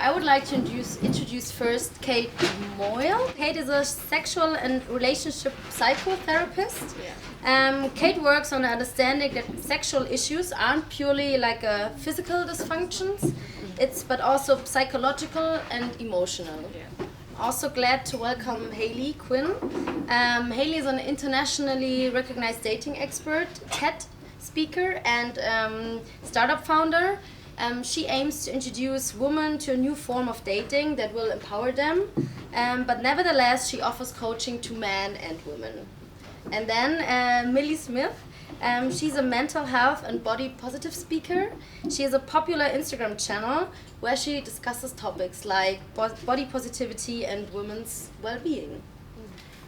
I would like to introduce first Kate Moyle. Kate is a sexual and relationship psychotherapist. Kate works on understanding that sexual issues aren't purely like physical dysfunctions, but also psychological and emotional. Also glad to welcome Hayley Quinn. Hayley is an internationally recognized dating expert, TED speaker, and startup founder. She aims to introduce women to a new form of dating that will empower them, but nevertheless she offers coaching to men and women. And then Millie Smith. She's a mental health and body positive speaker. She has a popular Instagram channel where she discusses topics like body positivity and women's well-being.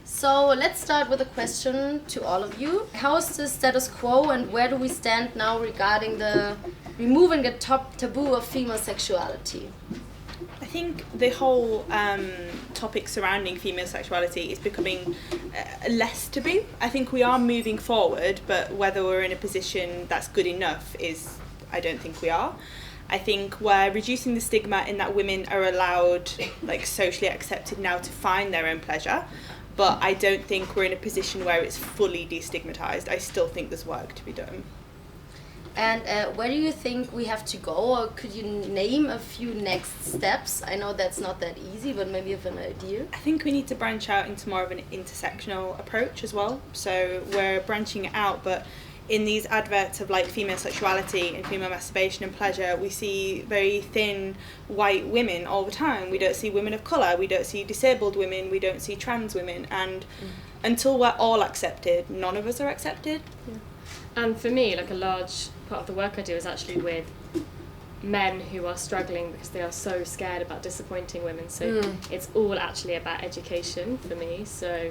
So let's start with a question to all of you. How is the status quo and where do we stand now regarding the removing the taboo of female sexuality? I think the whole topic surrounding female sexuality is becoming less taboo. I think we are moving forward, but whether we're in a position that's good enough I don't think we are. I think we're reducing the stigma in that women are allowed, like socially accepted now, to find their own pleasure. But I don't think we're in a position where it's fully destigmatized. I still think there's work to be done. And where do you think we have to go, or could you name a few next steps? I know that's not that easy, but maybe you have an idea. I think we need to branch out into more of an intersectional approach as well. So we're branching it out, but in these adverts of like female sexuality and female masturbation and pleasure, we see very thin white women all the time. We don't see women of colour, we don't see disabled women, we don't see trans women, and until we're all accepted, none of us are accepted. Yeah. And for me, like a large part of the work I do is actually with men who are struggling because they are so scared about disappointing women. So it's all actually about education for me. So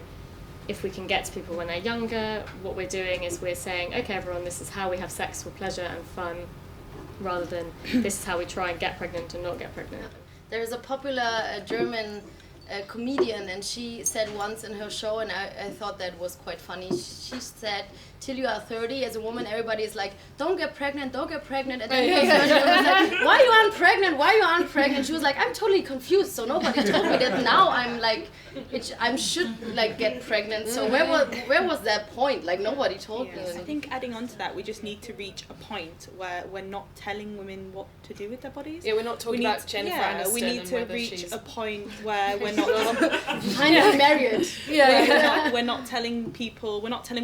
if we can get to people when they're younger, what we're doing is we're saying, okay, everyone, this is how we have sex for pleasure and fun, rather than this is how we try and get pregnant and not get pregnant. There is a popular German comedian, and she said once in her show, and I thought that was quite funny, she said, till you are 30, as a woman, everybody is like, don't get pregnant, and then you was like, why are you unpregnant? She was like, I'm totally confused, so nobody told me that. Now I'm like, I should like get pregnant. So where was that point? Like nobody told me. I think adding on to that, we just need to reach a point where we're not telling women what to do with their bodies. Yeah, we're not talking about Jennifer Aniston. We need to reach a point where we're not finally married. We're not telling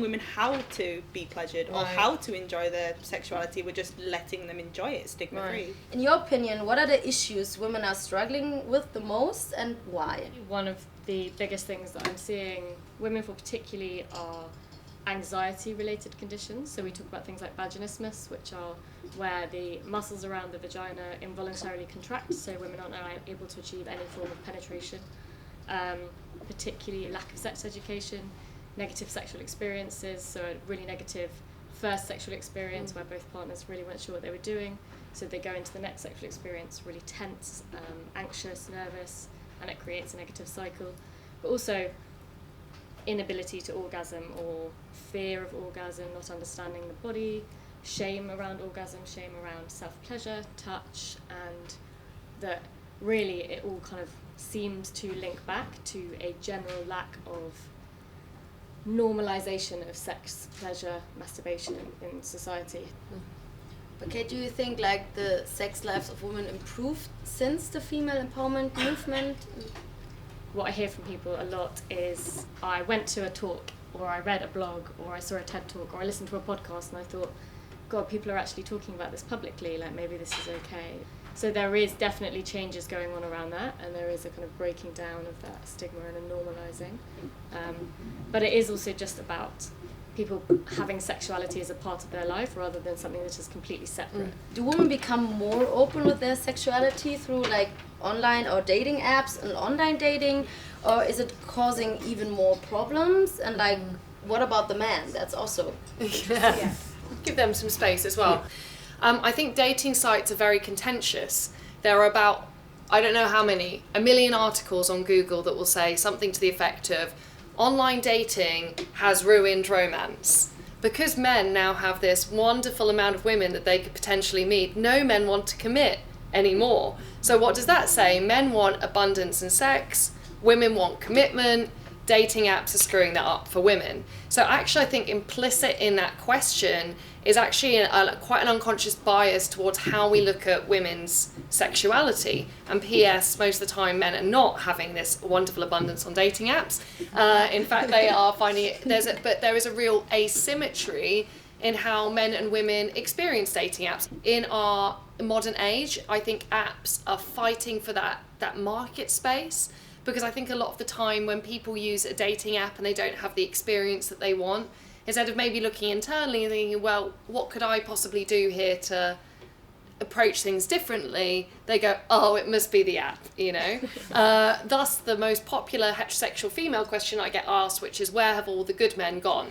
women how to be pleasured or how to enjoy their sexuality. We're just letting them enjoy it stigma free. In your opinion, what are the issues women are struggling with the most and why? One of the biggest things that I'm seeing women for particularly are anxiety related conditions. So we talk about things like vaginismus, which are where the muscles around the vagina involuntarily contract, so women aren't able to achieve any form of penetration. Particularly lack of sex education, negative sexual experiences, so a really negative first sexual experience where both partners really weren't sure what they were doing, so they go into the next sexual experience really tense, anxious, nervous, and it creates a negative cycle. But also inability to orgasm or fear of orgasm, not understanding the body, shame around orgasm, shame around self-pleasure, touch, and that really it all kind of seems to link back to a general lack of normalization of sex, pleasure, masturbation in society. Okay, do you think like the sex lives of women improved since the female empowerment movement? What I hear from people a lot is I went to a talk or I read a blog or I saw a TED talk or I listened to a podcast and I thought, God, people are actually talking about this publicly, like maybe this is okay. So there is definitely changes going on around that, and there is a kind of breaking down of that stigma and a normalising. But it is also just about people having sexuality as a part of their life rather than something that is completely separate. Do women become more open with their sexuality through like online or dating apps and online dating, or is it causing even more problems? And like, what about the man? That's also Give them some space as well. I think dating sites are very contentious. There are about, I don't know how many, 1 million articles on Google that will say something to the effect of, online dating has ruined romance. Because men now have this wonderful amount of women that they could potentially meet, no men want to commit anymore. So what does that say? Men want abundance and sex, women want commitment, dating apps are screwing that up for women. So actually I think implicit in that question is actually quite an unconscious bias towards how we look at women's sexuality. And P.S., most of the time men are not having this wonderful abundance on dating apps. In fact, they are finding it, but there is a real asymmetry in how men and women experience dating apps. In our modern age, I think apps are fighting for that market space, because I think a lot of the time when people use a dating app and they don't have the experience that they want, instead of maybe looking internally and thinking, well, what could I possibly do here to approach things differently, they go, oh, it must be the app, you know. Thus the most popular heterosexual female question I get asked, which is, where have all the good men gone?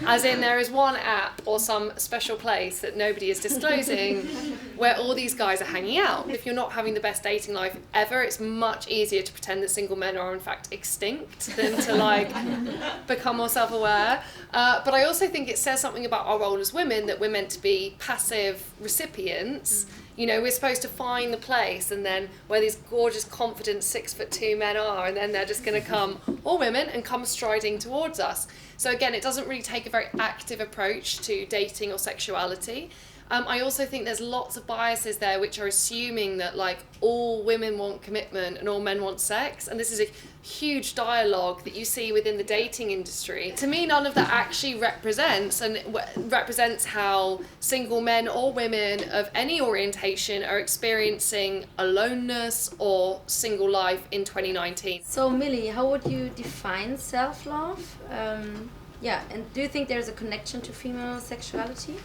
As in, there is one app or some special place that nobody is disclosing where all these guys are hanging out. If you're not having the best dating life ever, it's much easier to pretend that single men are in fact extinct than to like become more self-aware. But I also think it says something about our role as women, that we're meant to be passive recipients. You know, we're supposed to find the place, and then where these gorgeous, confident 6'2" men are, and then they're just going to come, or women, and come striding towards us. So again, it doesn't really take a very active approach to dating or sexuality. I also think there's lots of biases there which are assuming that like all women want commitment and all men want sex, and this is a huge dialogue that you see within the dating industry. To me, none of that actually represents how single men or women of any orientation are experiencing aloneness or single life in 2019. So Millie, how would you define self-love? And do you think there's a connection to female sexuality?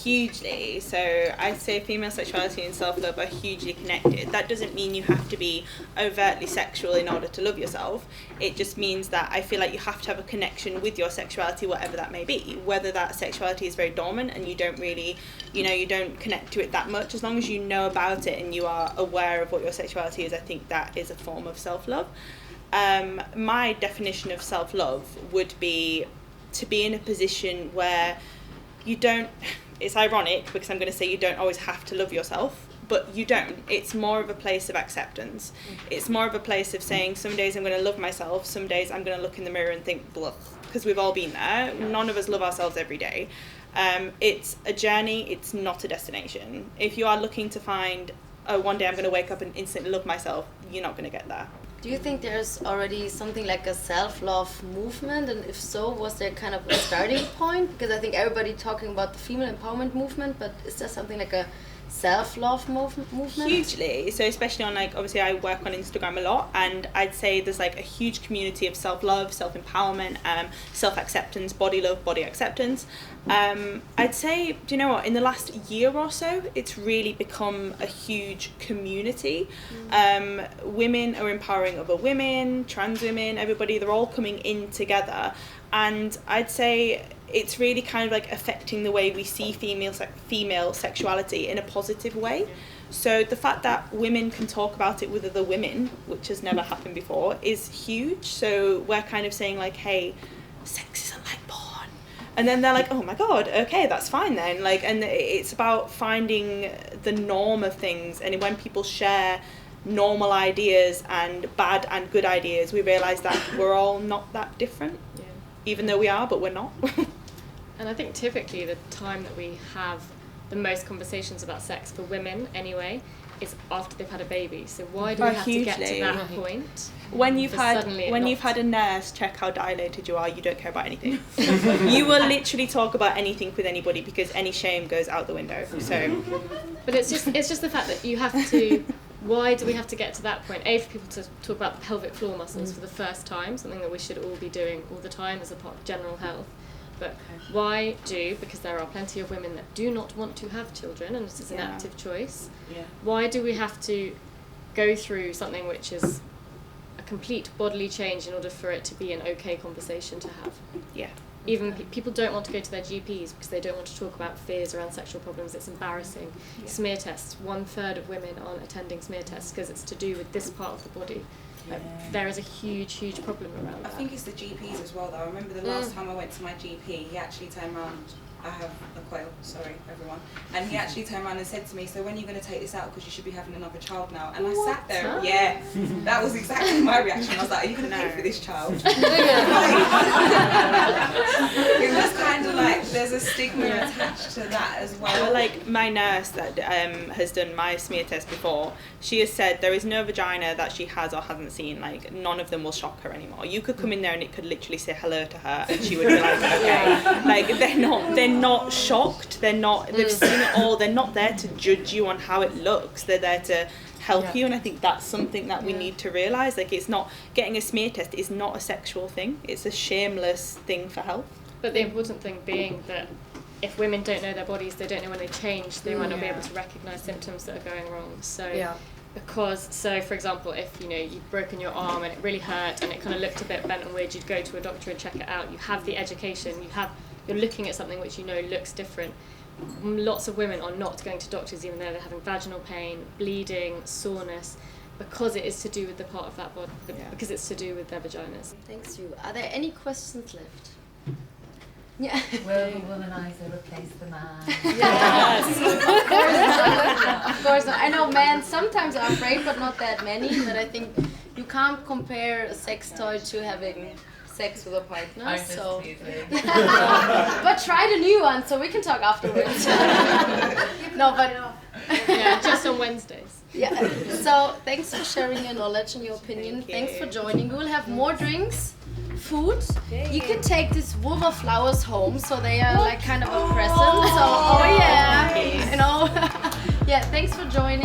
Hugely. So I'd say female sexuality and self-love are hugely connected. That doesn't mean you have to be overtly sexual in order to love yourself. It just means that I feel like you have to have a connection with your sexuality, whatever that may be. Whether that sexuality is very dormant and you don't really, you don't connect to it that much, as long as you know about it and you are aware of what your sexuality is, I think that is a form of self-love. My definition of self-love would be to be in a position where you don't, it's ironic because I'm going to say you don't always have to love yourself, but you don't. It's more of a place of acceptance. It's more of a place of saying, some days I'm going to love myself, some days I'm going to look in the mirror and think, blah, because we've all been there. None of us love ourselves every day. It's a journey, it's not a destination. If you are looking to find, oh, one day I'm going to wake up and instantly love myself, you're not going to get there. Do you think there's already something like a self-love movement, and if so, was there kind of a starting point? Because I think everybody talking about the female empowerment movement, but is there something like a self-love movement? Hugely. So especially on obviously I work on Instagram a lot, and I'd say there's a huge community of self-love, self-empowerment, self-acceptance, body love, body acceptance. I'd say, do you know what, in the last year or so, it's really become a huge community. Women are empowering other women, trans women, everybody, they're all coming in together. And I'd say it's really kind of affecting the way we see female sexuality in a positive way. So the fact that women can talk about it with other women, which has never happened before, is huge. So we're kind of saying hey, sex isn't like porn. And then they're like, oh my God, okay, that's fine then. And it's about finding the norm of things. And when people share normal ideas and bad and good ideas, we realise that we're all not that different. Yeah. Even though we are, but we're not. And I think typically the time that we have the most conversations about sex for women anyway is after they've had a baby. So why do we have to get to that point? When you've had a nurse check how dilated you are, you don't care about anything. You will literally talk about anything with anybody because any shame goes out the window. So, but it's just the fact that you have to. Why do we have to get to that point? A, for people to talk about the pelvic floor muscles for the first time, something that we should all be doing all the time as a part of general health. But why do? Because there are plenty of women that do not want to have children, and this is an active choice. Yeah. Why do we have to go through something which is a complete bodily change in order for it to be an okay conversation to have? Yeah. Even people don't want to go to their GPs because they don't want to talk about fears around sexual problems. It's embarrassing. Yeah. Smear tests. 1/3 of women aren't attending smear tests because it's to do with this part of the body. Yeah. There is a huge problem around that. I think it's the GPs as well though. I remember the last time I went to my GP, he actually turned around I have a quail, sorry everyone, and he actually turned around and said to me, so when are you going to take this out, because you should be having another child now? And I sat there, yeah, that was exactly my reaction. I was like, are you going to pay for this child? It was kind of like, there's a stigma attached to that as well. Like my nurse that has done my smear test before, she has said there is no vagina that she has or hasn't seen, like none of them will shock her anymore. You could come in there and it could literally say hello to her and she would be like, okay. Like they're not shocked, they've seen it all, they're not there to judge you on how it looks, they're there to help you. And I think that's something that we need to realise, like it's not, getting a smear test is not a sexual thing, it's a shameless thing for health. But the important thing being that if women don't know their bodies, they don't know when they change, they might not be able to recognise symptoms that are going wrong. So for example, if you've broken your arm and it really hurt and it kind of looked a bit bent and weird, you'd go to a doctor and check it out. You have the education, you're looking at something which looks different. Lots of women are not going to doctors even though they're having vaginal pain, bleeding, soreness, because it is to do with the part of that body, because it's to do with their vaginas. Thanks, you. Are there any questions left? Yeah. Will the womanizer replace the man? Yes. Of course not. I know men sometimes are afraid, but not that many. But I think you can't compare a sex toy to having sex with a partner. So. But try the new one, so we can talk afterwards. No, but just on Wednesdays. Yeah. So thanks for sharing your knowledge and your opinion. Thanks for joining. We will have more drinks. Food. You can take these vulva flowers home, so they are like kind of a present. So, yeah, thanks for joining.